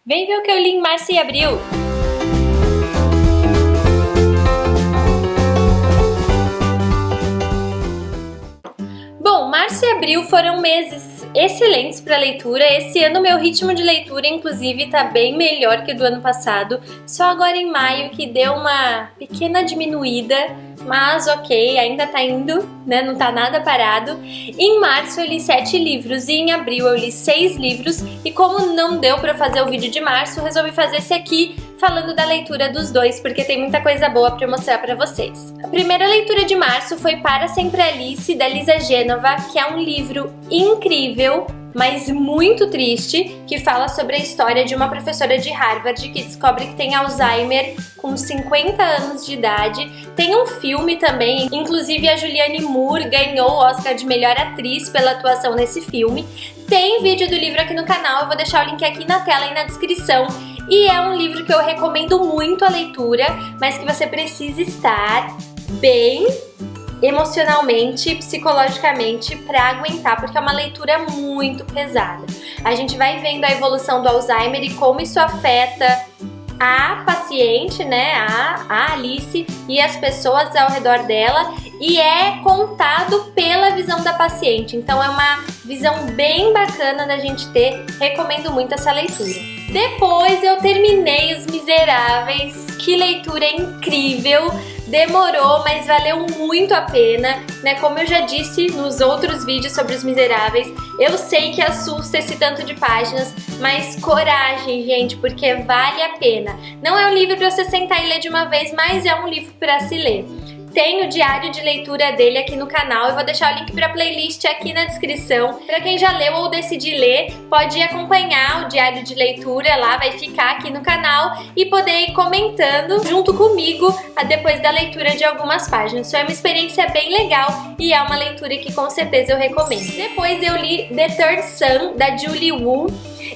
Vem ver o que eu li em março e abril! Bom, março e abril foram meses excelentes para leitura. Esse ano meu ritmo de leitura, inclusive, tá bem melhor que o do ano passado. Só agora em maio que deu uma pequena diminuída, mas ok, ainda tá indo, né? Não tá nada parado. Em março eu li 7 livros e em abril eu li 6 livros. E como não deu pra fazer o vídeo de março, resolvi fazer esse aqui falando da leitura dos dois, porque tem muita coisa boa pra mostrar pra vocês. A primeira leitura de março foi Para Sempre Alice, da Lisa Genova, que é um livro incrível, mas muito triste, que fala sobre a história de uma professora de Harvard que descobre que tem Alzheimer com 50 anos de idade. Tem um filme também, inclusive a Julianne Moore ganhou o Oscar de melhor atriz pela atuação nesse filme. Tem vídeo do livro aqui no canal, eu vou deixar o link aqui na tela e na descrição. E é um livro que eu recomendo muito a leitura, mas que você precisa estar bem emocionalmente, psicologicamente para aguentar, porque é uma leitura muito pesada. A gente vai vendo a evolução do Alzheimer e como isso afeta a paciente, né, a Alice e as pessoas ao redor dela, e é contado pela visão da paciente. Então é uma visão bem bacana da gente ter. Recomendo muito essa leitura. Depois eu terminei Os Miseráveis. Que leitura incrível! Demorou, mas valeu muito a pena, né? Como eu já disse nos outros vídeos sobre Os Miseráveis, eu sei que assusta esse tanto de páginas, mas coragem, gente, porque vale a pena. Não é um livro para você sentar e ler de uma vez, mas é um livro para se ler. Tem o diário de leitura dele aqui no canal, eu vou deixar o link para a playlist aqui na descrição. Para quem já leu ou decidir ler, pode ir acompanhar o diário de leitura lá, vai ficar aqui no canal e poder ir comentando junto comigo depois da leitura de algumas páginas. Isso é uma experiência bem legal e é uma leitura que com certeza eu recomendo. Depois eu li The Third Son, da Julie Wu.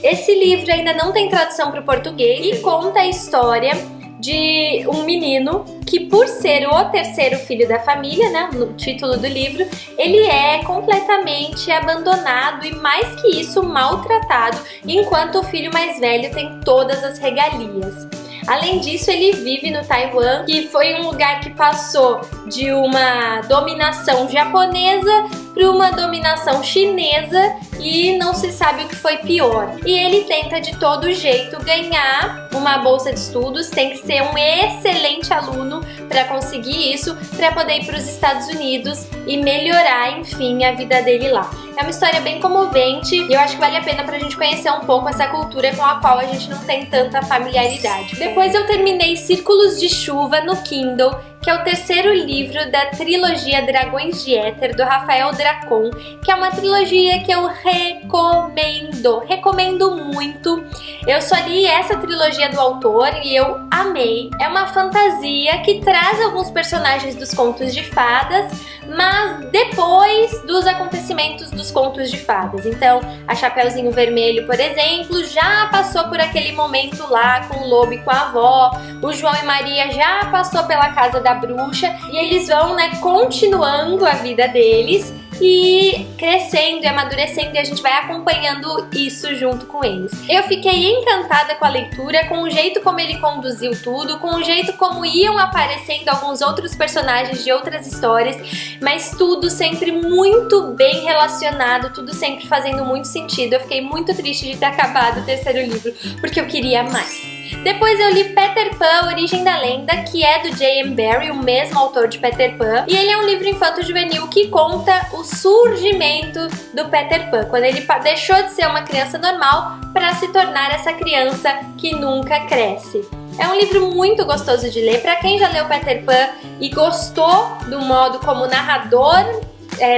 Esse livro ainda não tem tradução para o português e conta a história de um menino que, por ser o terceiro filho da família, né, no título do livro, ele é completamente abandonado e, mais que isso, maltratado, enquanto o filho mais velho tem todas as regalias. Além disso, ele vive no Taiwan, que foi um lugar que passou de uma dominação japonesa para uma dominação chinesa e não se sabe o que foi pior. E ele tenta de todo jeito ganhar uma bolsa de estudos, tem que ser um excelente aluno para conseguir isso, para poder ir para os Estados Unidos e melhorar, enfim, a vida dele lá. É uma história bem comovente e eu acho que vale a pena pra gente conhecer um pouco essa cultura com a qual a gente não tem tanta familiaridade. Depois eu terminei Círculos de Chuva no Kindle, que é o terceiro livro da trilogia Dragões de Éter, do Rafael Dracon, que é uma trilogia que eu recomendo muito. Eu só li essa trilogia do autor e eu amei. É uma fantasia que traz alguns personagens dos contos de fadas, mas depois dos acontecimentos dos contos de fadas. Então, a Chapeuzinho Vermelho, por exemplo, já passou por aquele momento lá com o lobo e com a avó. O João e Maria já passou pela casa da bruxa e eles vão, né, continuando a vida deles e crescendo e amadurecendo, e a gente vai acompanhando isso junto com eles. Eu fiquei encantada com a leitura, com o jeito como ele conduziu tudo, com o jeito como iam aparecendo alguns outros personagens de outras histórias, mas tudo sempre muito bem relacionado, tudo sempre fazendo muito sentido. Eu fiquei muito triste de ter acabado o terceiro livro, porque eu queria mais. Depois eu li Peter Pan, Origem da Lenda, que é do J.M. Barrie, o mesmo autor de Peter Pan. E ele é um livro infanto-juvenil que conta o surgimento do Peter Pan, quando ele deixou de ser uma criança normal para se tornar essa criança que nunca cresce. É um livro muito gostoso de ler. Para quem já leu Peter Pan e gostou do modo como o narrador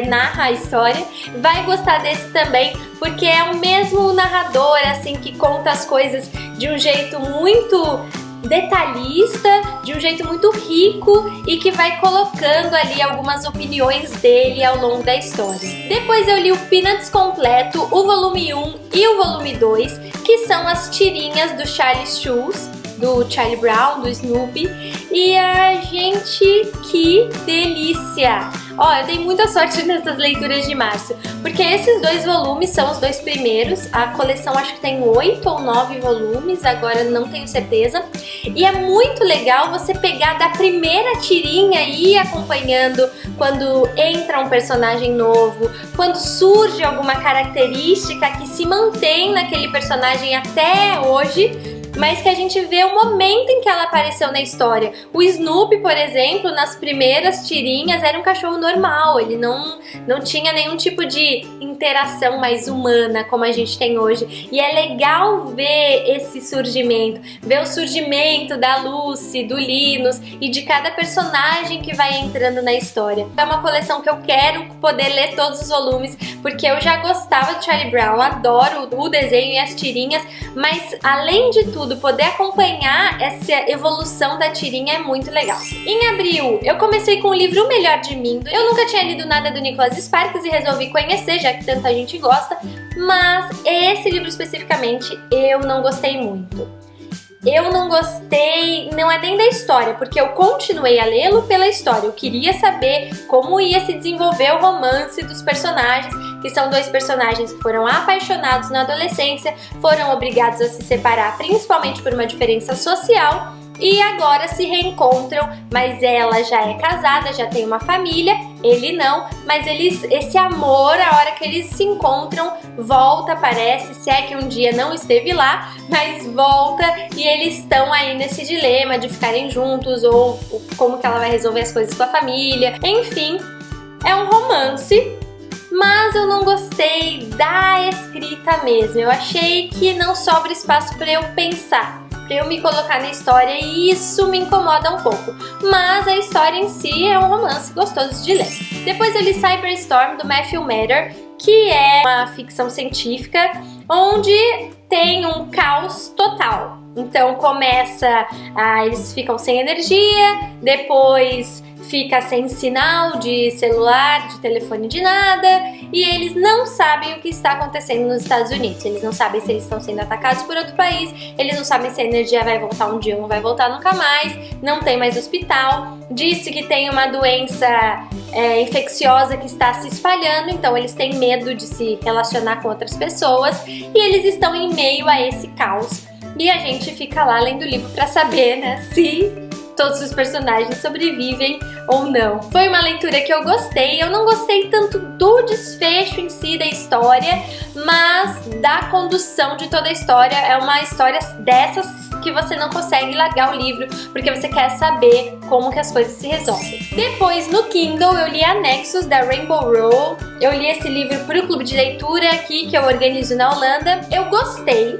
narra a história, vai gostar desse também, porque é o mesmo narrador, assim, que conta as coisas de um jeito muito detalhista, de um jeito muito rico e que vai colocando ali algumas opiniões dele ao longo da história. Depois eu li o Peanuts completo, o volume 1 e o volume 2, que são as tirinhas do Charles Schulz, do Charlie Brown, do Snoopy. E gente, que delícia! Ó, eu dei muita sorte nessas leituras de março, porque esses 2 volumes são os 2 primeiros. A coleção acho que tem 8 ou 9 volumes, agora não tenho certeza. E é muito legal você pegar da primeira tirinha e ir acompanhando quando entra um personagem novo, quando surge alguma característica que se mantém naquele personagem até hoje, mas que a gente vê o momento em que ela apareceu na história. O Snoopy, por exemplo, nas primeiras tirinhas era um cachorro normal, ele não tinha nenhum tipo de interação mais humana como a gente tem hoje. E é legal ver esse surgimento, ver o surgimento da Lucy, do Linus e de cada personagem que vai entrando na história. É uma coleção que eu quero poder ler todos os volumes, porque eu já gostava de Charlie Brown, adoro o desenho e as tirinhas, mas além de tudo, poder acompanhar essa evolução da tirinha é muito legal. Em abril, eu comecei com o livro O Melhor de Mim. Eu nunca tinha lido nada do Nicholas Sparks e resolvi conhecer, já que tanta gente gosta, mas esse livro especificamente eu não gostei muito. Eu não gostei, não é nem da história, porque eu continuei a lê-lo pela história. Eu queria saber como ia se desenvolver o romance dos personagens, que são 2 personagens que foram apaixonados na adolescência, foram obrigados a se separar, principalmente por uma diferença social, e agora se reencontram, mas ela já é casada, já tem uma família, ele não, mas esse amor, a hora que eles se encontram, volta, parece, se é que um dia não esteve lá, mas volta, e eles estão aí nesse dilema de ficarem juntos, ou como que ela vai resolver as coisas com a família, enfim, é um romance. Mas eu não gostei da escrita mesmo, eu achei que não sobra espaço para eu pensar, para eu me colocar na história, e isso me incomoda um pouco. Mas a história em si é um romance gostoso de ler. Depois eu li Cyberstorm, do Matthew Matter, que é uma ficção científica onde tem um caos total. Então eles ficam sem energia, depois fica sem sinal de celular, de telefone, de nada, e eles não sabem o que está acontecendo nos Estados Unidos. Eles não sabem se eles estão sendo atacados por outro país, eles não sabem se a energia vai voltar um dia ou não vai voltar nunca mais, não tem mais hospital, disse que tem uma doença infecciosa que está se espalhando, então eles têm medo de se relacionar com outras pessoas, e eles estão em meio a esse caos. E a gente fica lá lendo o livro para saber, né, se todos os personagens sobrevivem ou não. Foi uma leitura que eu gostei. Eu não gostei tanto do desfecho em si da história, mas da condução de toda a história. É uma história dessas que você não consegue largar o livro, porque você quer saber como que as coisas se resolvem. Depois, no Kindle, eu li Anexos, da Rainbow Rowell. Eu li esse livro para o clube de leitura aqui, que eu organizo na Holanda. Eu gostei.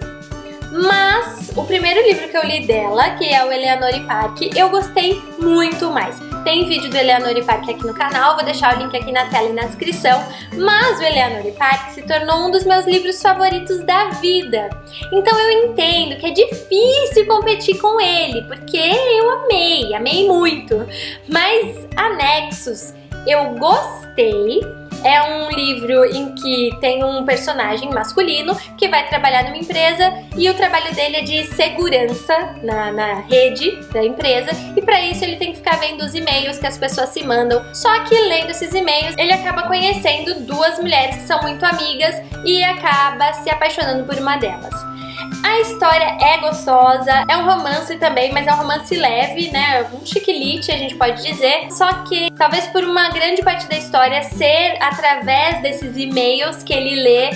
Mas o primeiro livro que eu li dela, que é o Eleanor e Park, eu gostei muito mais. Tem vídeo do Eleanor e Park aqui no canal, vou deixar o link aqui na tela e na descrição. Mas o Eleanor e Park se tornou um dos meus livros favoritos da vida. Então eu entendo que é difícil competir com ele, porque eu amei muito. Mas Anexos eu gostei. É um livro em que tem um personagem masculino que vai trabalhar numa empresa e o trabalho dele é de segurança na rede da empresa, e para isso ele tem que ficar vendo os e-mails que as pessoas se mandam. Só que lendo esses e-mails ele acaba conhecendo 2 mulheres que são muito amigas e acaba se apaixonando por uma delas. A história é gostosa, é um romance também, mas é um romance leve, né? Um chiquilite, a gente pode dizer. Só que, talvez por uma grande parte da história ser através desses e-mails que ele lê,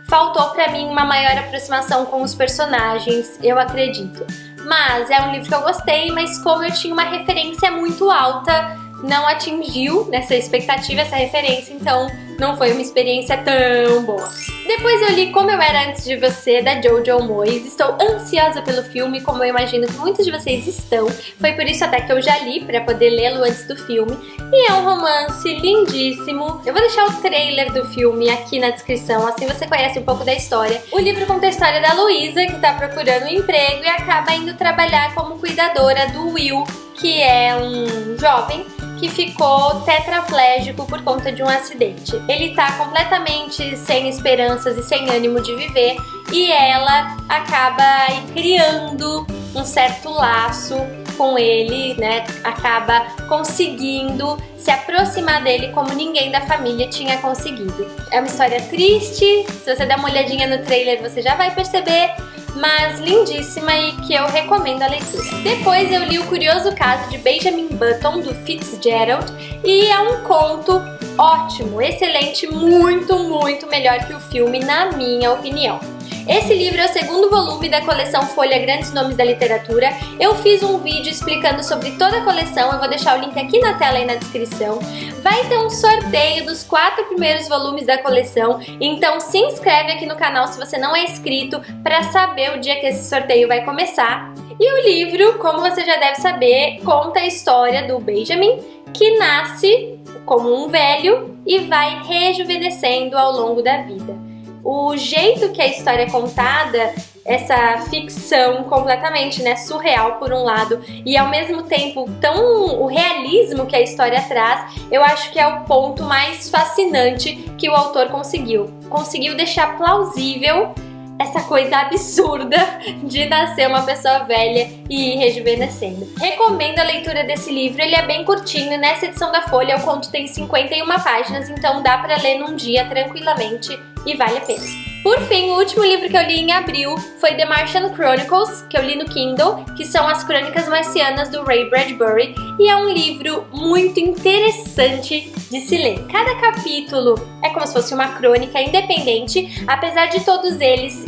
faltou pra mim uma maior aproximação com os personagens, eu acredito. Mas é um livro que eu gostei, mas como eu tinha uma referência muito alta, não atingiu nessa expectativa, essa referência, então não foi uma experiência tão boa. Depois eu li Como Eu Era Antes de Você, da Jojo Moyes. Estou ansiosa pelo filme, como eu imagino que muitos de vocês estão. Foi por isso até que eu já li, para poder lê-lo antes do filme. E é um romance lindíssimo. Eu vou deixar o trailer do filme aqui na descrição, assim você conhece um pouco da história. O livro conta a história da Luísa, que está procurando um emprego e acaba indo trabalhar como cuidadora do Will, que é um jovem que ficou tetraplégico por conta de um acidente. Ele tá completamente sem esperanças e sem ânimo de viver e ela acaba aí criando um certo laço com ele, né? Acaba conseguindo se aproximar dele como ninguém da família tinha conseguido. É uma história triste, se você der uma olhadinha no trailer você já vai perceber, mas lindíssima e que eu recomendo a leitura. Depois eu li O Curioso Caso de Benjamin Button, do Fitzgerald, e é um conto ótimo, excelente, muito, muito melhor que o filme, na minha opinião. Esse livro é o segundo volume da coleção Folha Grandes Nomes da Literatura. Eu fiz um vídeo explicando sobre toda a coleção, eu vou deixar o link aqui na tela e na descrição. Vai ter um sorteio dos 4 primeiros volumes da coleção, então se inscreve aqui no canal se você não é inscrito para saber o dia que esse sorteio vai começar. E o livro, como você já deve saber, conta a história do Benjamin, que nasce como um velho e vai rejuvenescendo ao longo da vida. O jeito que a história é contada, essa ficção completamente, né, surreal por um lado e ao mesmo tempo o realismo que a história traz, eu acho que é o ponto mais fascinante que o autor conseguiu. Conseguiu deixar plausível essa coisa absurda de nascer uma pessoa velha e ir rejuvenescendo. Recomendo a leitura desse livro, ele é bem curtinho, nessa edição da Folha o conto tem 51 páginas, então dá pra ler num dia tranquilamente e vale a pena. Por fim, o último livro que eu li em abril foi The Martian Chronicles, que eu li no Kindle, que são as crônicas marcianas do Ray Bradbury, e é um livro muito interessante de se ler. Cada capítulo é como se fosse uma crônica independente, apesar de todos eles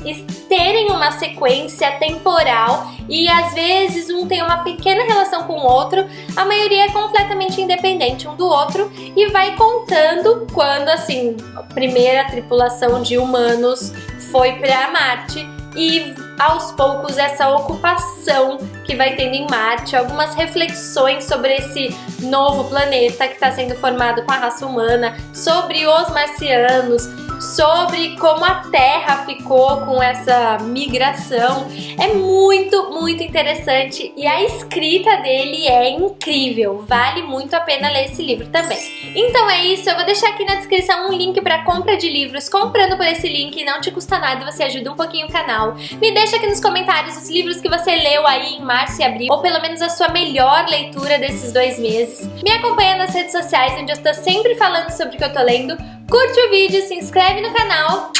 terem uma sequência temporal e às vezes um tem uma pequena relação com o outro, a maioria é completamente independente um do outro e vai contando quando, assim, a primeira tripulação de humanos foi para Marte e aos poucos essa ocupação que vai tendo em Marte, algumas reflexões sobre esse novo planeta que está sendo formado com a raça humana, sobre os marcianos, sobre como a Terra ficou com essa migração. É muito, muito interessante e a escrita dele é incrível, vale muito a pena ler esse livro também. Então é isso, eu vou deixar aqui na descrição um link para compra de livros. Comprando por esse link não te custa nada, você ajuda um pouquinho o canal. Me deixa aqui nos comentários os livros que você leu aí em março e abril, ou pelo menos a sua melhor leitura desses 2 meses. Me acompanha nas redes sociais, onde eu estou sempre falando sobre o que eu tô lendo. Curte o vídeo, se inscreve no canal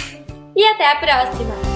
e até a próxima!